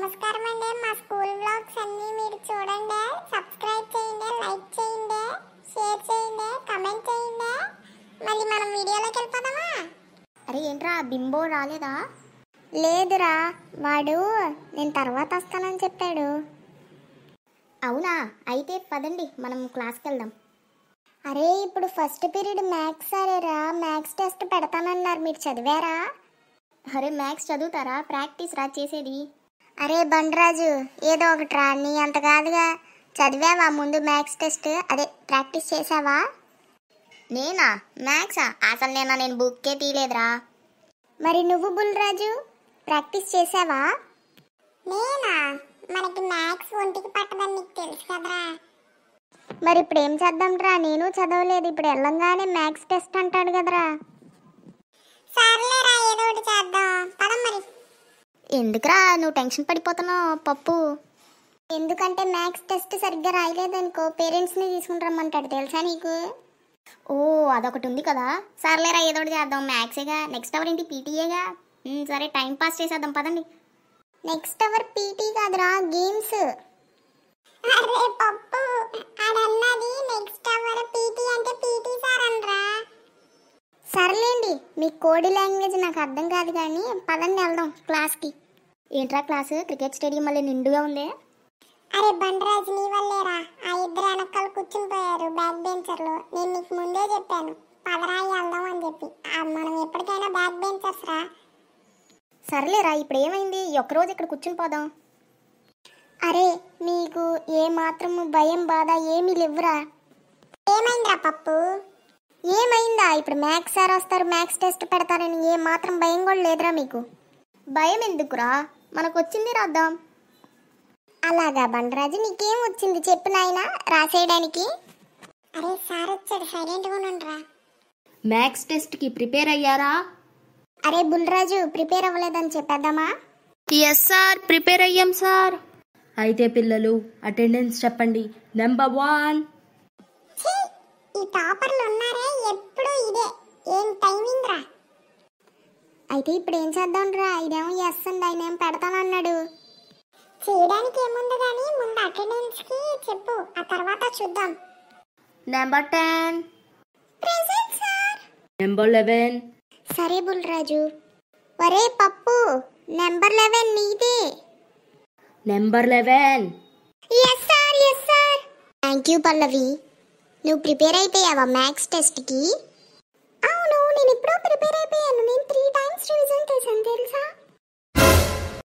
నమస్కారం అండి. మా స్కూల్ వ్లాగ్స్ అన్ని మీరు చూడండి, సబ్స్క్రైబ్ చేయండి, లైక్ చేయండి, షేర్ చేయండి, కామెంట్ చేయండి. మళ్ళీ మనం వీడియోలోకి వెళ్ళిపోదామా? అరే ఏంట్రా బింబో రాలేదా? లేదురా, వాడు నేను తర్వాత వస్తానని చెప్పాడు. అవునా, అయితే పదండి మనం క్లాస్కి వెళ్దాం. అరే ఇప్పుడు ఫస్ట్ పీరియడ్ మ్యాథ్స్ సరేరా, మ్యాథ్స్ టెస్ట్ పెడతానన్నారు, మీరు చదివారా? అరే మ్యాథ్స్ చదువుతారా? ప్రాక్టీస్ రా చేసేది. అరే బండరాజు, ఏదో ఒకటి రా, నీ అంత కాదుగా. చదివావా ముందు మ్యాథ్స్ టెస్ట్? అదే ప్రాక్టీస్ చేసావా? నేనా? మ్యాథ్సా? అసలు నేను బుక్కే తీయలేదురా. మరి నువ్వు బుల్రాజు ప్రాక్టీస్ చేసావా? నేనా? మనకి మ్యాథ్స్ ఒంటికి పట్టదని నీకు తెలుసు కదరా. మరి ఇప్పుడు ఏం చేద్దాం రా, నేను చదవలేదు. ఇప్పుడు వెళ్ళంగానే మ్యాథ్స్ టెస్ట్ అంటాడు కదరా. సర్లేరా, ఏదో ఒకటి చేద్దాం పదం. మరి ఎందుకురా నువ్వు టెన్షన్ పడిపోతున్నావు పప్పు? ఎందుకంటే మ్యాథ్స్ టెస్ట్ సరిగ్గా రాయలేదనుకో పేరెంట్స్ని తీసుకుని రమ్మంటాడు, తెలుసా నీకు? ఓ అదొకటి ఉంది కదా. సర్లేరా ఏదో ఒకటి చేద్దాం, మ్యాథ్సేగా. నెక్స్ట్ అవర్ ఏంటి? పీటీఏగా. సరే టైం పాస్ చేసేద్దాం పదండి. నెక్స్ట్ అవర్ పీటీ కాదురా, గేమ్స్. అరే పప్పు, ఆడన్నది నెక్స్ట్ అవర్ పీటీ అంటే పీటీ సార్ అనరా. సర్లేండి, మీ కోడి లాంగ్వేజ్ నాకు అర్థం కాదు కానీ పదండి వెళ్దాం క్లాస్కి. ఏంట్రా క్లాసు? క్రికెట్ స్టేడియం మళ్ళీ నిండుగా ఉంది. అరే బండరాజు, నీ వల్లేరా, ఆ ఇద్దరు వెనకాల కూర్చుని పోయారు బ్యాక్ బెంచర్లు. నేను నీకు ముందే చెప్పాను పదరాయి వెళ్దాం అని చెప్పి. మనం ఎప్పటికైనా బ్యాక్ బెంచర్స్ రా. సర్లేరా, ఇప్పుడు ఏమైంది? ఒక్కరోజు ఇక్కడ కూర్చుని పోదాం. అరే నీకు ఏ మాత్రము భయం బాధ ఏమీ లేవురా. ఏమైందిరా పప్పు? ఏమైందా? ఇప్పుడు మ్యాథ్స్ సార్ వస్తారు, మ్యాథ్స్ టెస్ట్ పెడతారని ఏ మాత్రం భయం కూడా లేదురా మీకు? భయం ఎందుకురా, మనకు వచ్చింది రాద్దాం. అలాగా బండరాజు, నీకేం వచ్చింది చెప్పు నాయనా రాసేయడానికి. అరే సార్ వచ్చాడు, సైలెంట్గా ఉండురా. మ్యాథ్స్ టెస్ట్కి ప్రిపేర్ అయ్యారా? అరే బుల్రాజు, ప్రిపేర్ అవ్వలేదని చెప్పేద్దామా? ఎస్ సార్, ప్రిపేర్ అయ్యాం సార్. అయితే పిల్లలు అటెండెన్స్ చెప్పండి. నెంబర్ 1. ఈ టాపర్లు ఉన్నారే ఎప్పుడు ఇదే, ఏం టైమింగ్ రా. అయితే ఇప్పుడు ఏం చేద్దాం రా? ఇదేమో ఎస్ అండి, ఆయన ఏం పెడతానన్నాడు. చేయడానికి ఏముంది కానీ ముందు అటెండెన్స్ కి చెప్పు, ఆ తర్వాత చూద్దాం. నెంబర్ 10. Present sir. నెంబర్ 11. సరే బుల్రాజు. ఒరే పప్పు, నెంబర్ 11 నీదే. Number 11. Yes sir, yes sir. Thank you Pallavi. నువ్వు ప్రిపేర్ అయిపోయావా మ్యాథ్స్ టెస్ట్కి? అవును, నేను ఇప్పుడు ప్రిపేర్ అయిపోయాను. నేను 3 times రివిజన్ చేశాను తెలుసా.